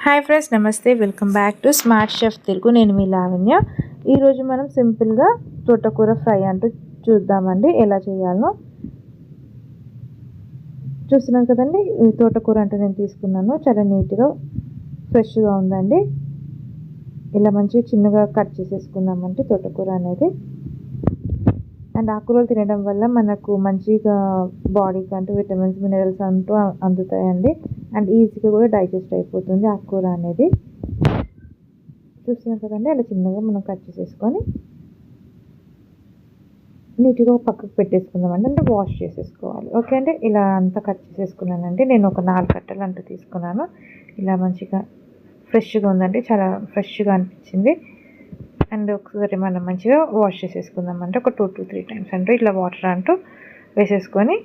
Hi friends, నమస్తే. Welcome back to smart chef Telugu. నేను మీ లావణ్య. ఈరోజు మనం సింపుల్గా తోటకూర ఫ్రై అంటూ చూద్దామండి ఎలా చేయాలో. చూస్తున్నాను కదండి, తోటకూర అంటూ నేను తీసుకున్నాను. చాలా నీట్గా ఫ్రెష్గా ఉందండి. ఇలా మంచిగా చిన్నగా కట్ చేసేసుకుందామండి తోటకూర అనేది. అండ్ ఆకుకూరలు తినడం వల్ల మనకు మంచిగా బాడీకి అంటూ విటమిన్స్, మినరల్స్ అంటూ అందుతాయండి. అండ్ ఈజీగా కూడా డైజెస్ట్ అయిపోతుంది ఆకుకూర అనేది. చూస్తున్నాం కదండి, అలా చిన్నగా మనం కట్ చేసేసుకొని నీట్గా పక్కకు పెట్టేసుకుందామండి. అంటే వాష్ చేసేసుకోవాలి. ఓకే అండి, ఇలా అంతా కట్ చేసేసుకున్నానండి. నేను ఒక 4 కట్టలు అంటూ తీసుకున్నాను. ఇలా మంచిగా ఫ్రెష్గా ఉందండి, చాలా ఫ్రెష్గా అనిపించింది. అండ్ ఒకసారి మనం మంచిగా వాష్ చేసేసుకుందామంటే ఒక 2 to 3 times అంటూ ఇట్లా వాటర్ అంటూ వేసేసుకొని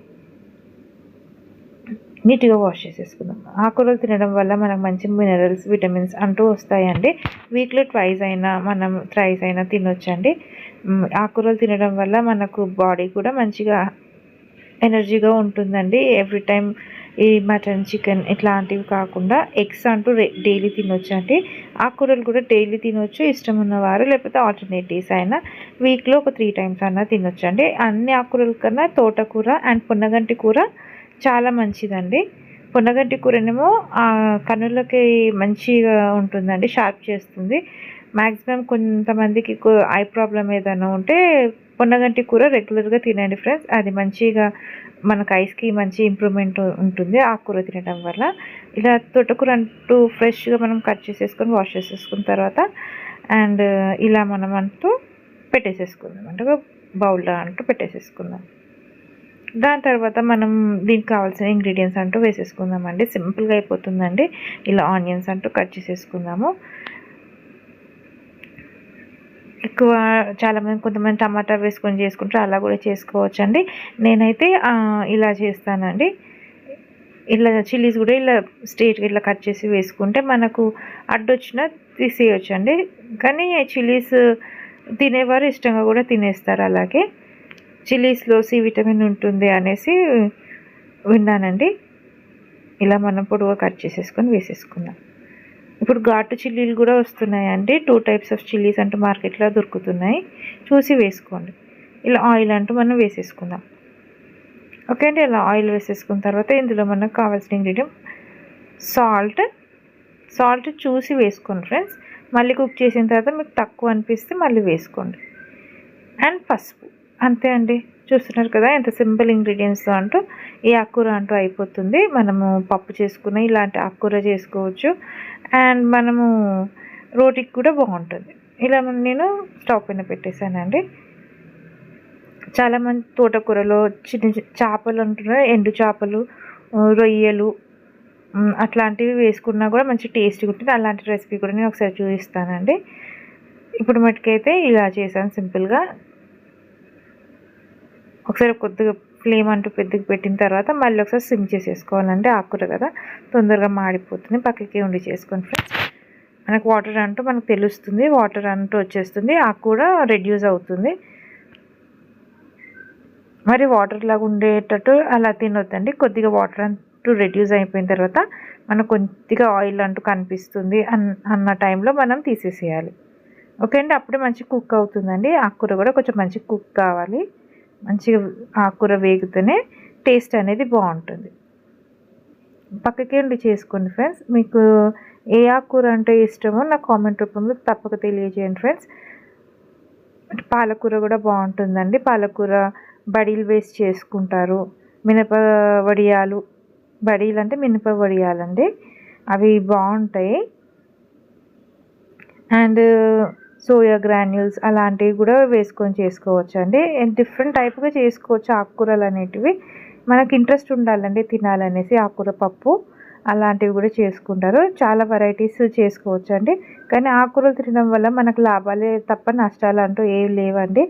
నీట్గా వాష్ చేసేసుకుందాం. ఆకుకూరలు తినడం వల్ల మనకు మంచి మినరల్స్, విటమిన్స్ అంటూ వస్తాయండి. వీక్లీ ట్వైస్ అయినా మనం థ్రైస్ అయినా తినొచ్చండి. ఆకుకూరలు తినడం వల్ల మనకు బాడీ కూడా మంచిగా ఎనర్జీగా ఉంటుందండి. ఎవ్రీ టైం ఈ మటన్, చికెన్ ఇట్లాంటివి కాకుండా ఎగ్స్ అంటూ డైలీ తినొచ్చు అండి. ఆకుకూరలు కూడా డైలీ తినొచ్చు ఇష్టం ఉన్నవారు, లేకపోతే ఆల్టర్నేటివ్స్ అయినా వీక్లో ఒక 3 times అయినా తినొచ్చు అండి. అన్ని ఆకుకూరల కన్నా తోటకూర అండ్ పొన్నగంటి కూర చాలా మంచిదండి. పొన్నగంటి కూరనేమో కన్నులకి మంచిగా ఉంటుందండి, షార్ప్ చేస్తుంది. మ్యాక్సిమం కొంతమందికి ఐ ప్రాబ్లం ఏదైనా ఉంటే పొన్నగంటి కూర రెగ్యులర్గా తినండి ఫ్రెండ్స్. అది మంచిగా మనకు ఐస్కి మంచి ఇంప్రూవ్మెంట్ ఉంటుంది ఆకుకూర తినడం వల్ల. ఇలా తోటకూర అంటూ ఫ్రెష్గా మనం కట్ చేసేసుకొని వాష్ చేసేసుకున్న తర్వాత అండ్ ఇలా మనం అంటూ పెట్టేసేసుకుందాం, అంటే బౌల్లో అంటూ పెట్టేసేసుకుందాం. దాని తర్వాత మనం దీనికి కావాల్సిన ఇంగ్రీడియంట్స్ అంటూ వేసేసుకుందామండి. సింపుల్గా అయిపోతుందండి. ఇలా ఆనియన్స్ అంటూ కట్ చేసేసుకుందాము. ఎక్కువ చాలామంది కొంతమంది టమాటా వేసుకొని చేసుకుంటారు, అలా కూడా చేసుకోవచ్చండి. నేనైతే ఇలా చేస్తానండి. ఇలా చిల్లీస్ కూడా ఇలా స్ట్రైట్గా ఇట్లా కట్ చేసి వేసుకుంటే మనకు అడ్డొచ్చినా తీసేయచ్చు అండి. కానీ చిల్లీస్ తినేవారు ఇష్టంగా కూడా తినేస్తారు. అలాగే చిల్లీస్లో సి విటమిన్ ఉంటుంది అనేసి విన్నానండి. ఇలా మనం పొడవుగా కట్ చేసేసుకొని వేసేసుకుందాం. ఇప్పుడు ఘాటు చిల్లీలు కూడా వస్తున్నాయండి. 2 types ఆఫ్ చిల్లీస్ అంటూ మార్కెట్లో దొరుకుతున్నాయి, చూసి వేసుకోండి. ఇలా ఆయిల్ అంటూ మనం వేసేసుకుందాం. ఓకే అండి, ఇలా ఆయిల్ వేసేసుకున్న తర్వాత ఇందులో మనకు కావాల్సిన ఇంగ్రీడియంట్ సాల్ట్ చూసి వేసుకోండి ఫ్రెండ్స్. మళ్ళీ కుక్ చేసిన తర్వాత మీకు తక్కువ అనిపిస్తే మళ్ళీ వేసుకోండి. అండ్ పసుపు, అంతే అండి. చూస్తున్నారు కదా ఎంత సింపుల్ ఇంగ్రీడియంట్స్ అంటూ ఈ ఆకుకూర అంటూ అయిపోతుంది. మనము పప్పు చేసుకున్న ఇలాంటి ఆకుకూర చేసుకోవచ్చు. అండ్ మనము రోటీకి కూడా బాగుంటుంది. ఇలా నేను స్టవ్ పైన పెట్టేశానండి. చాలామంది తోటకూరలో చిన్న చేపలు అంటున్నారు, ఎండు చేపలు, రొయ్యలు అట్లాంటివి వేసుకున్నా కూడా మంచి టేస్ట్గా ఉంటుంది. అలాంటి రెసిపీ కూడా నేను ఒకసారి చూపిస్తానండి. ఇప్పుడు మటుకైతే ఇలా చేశాను సింపుల్గా. ఒకసారి కొద్దిగా ఫ్లేమ్ అంటూ పెద్దగా పెట్టిన తర్వాత మళ్ళీ ఒకసారి సిమ్ చేసేసుకోవాలంటే ఆకుకూర కదా తొందరగా మాడిపోతుంది. పక్కకి ఉండి చేసుకోండి ఫ్రెండ్స్. మనకు వాటర్ అంటూ మనకు తెలుస్తుంది, వాటర్ అంటూ వచ్చేస్తుంది, ఆకుకూర రెడ్యూస్ అవుతుంది. మరి వాటర్ లాగా ఉండేటట్టు అలా తినొద్దండి. కొద్దిగా వాటర్ అంటూ రెడ్యూస్ అయిపోయిన తర్వాత మనకు కొద్దిగా ఆయిల్ అంటూ కనిపిస్తుంది అన్న టైంలో మనం తీసేసేయాలి. ఓకే అండి, అప్పుడే మంచి కుక్ అవుతుందండి. ఆకుకూర కూడా కొంచెం మంచి కుక్ కావాలి. మంచిగా ఆకుకూర వేగితేనే టేస్ట్ అనేది బాగుంటుంది. పక్కకి ఉండి చేసుకోండి ఫ్రెండ్స్. మీకు ఏ ఆకుకూర అంటే ఇష్టమో నాకు కామెంట్ రూపంలో తప్పక తెలియజేయండి ఫ్రెండ్స్. పాలకూర కూడా బాగుంటుందండి. పాలకూర బడీలు వేసి చేసుకుంటారు. మినప వడియాలు, బడీలు అంటే మినప వడియాలండి, అవి బాగుంటాయి. అండ్ సోయా గ్రాన్యూల్స్ అలాంటివి కూడా వేసుకొని చేసుకోవచ్చు అండి. డిఫరెంట్ టైప్గా చేసుకోవచ్చు ఆకుకూరలు అనేటివి. మనకి ఇంట్రెస్ట్ ఉండాలండి తినాలనేసి. ఆకుకూర పప్పు అలాంటివి కూడా చేసుకుంటారు. చాలా వెరైటీస్ చేసుకోవచ్చు అండి. కానీ ఆకుకూరలు తినడం వల్ల మనకు లాభాలే తప్ప నష్టాలు అంటూ ఏం లేవండి.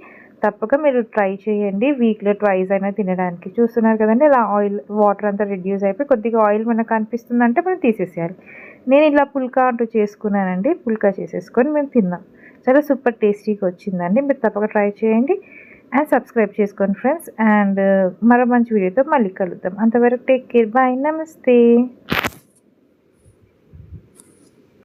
తప్పక మీరు ట్రై చేయండి, వీక్లో ట్వైస్ అయినా తినడానికి. చూస్తున్నారు కదండి, ఇలా ఆయిల్ వాటర్ అంతా రిడ్యూస్ అయిపోయి కొద్దిగా ఆయిల్ మనకు అనిపిస్తుందంటే మనం తీసేసేయాలి. నేను ఇలా పుల్కా అంటూ చేసుకున్నానండి. పుల్కా చేసేసుకొని మేము తిన్నాం. చాలా సూపర్ టేస్టీగా వచ్చిందండి. మీరు తప్పక ట్రై చేయండి అండ్ సబ్స్క్రైబ్ చేసుకోండి ఫ్రెండ్స్. అండ్ మరో మంచి వీడియోతో మళ్ళీ కలుద్దాం. అంతవరకు టేక్ కేర్, బాయ్, నమస్తే.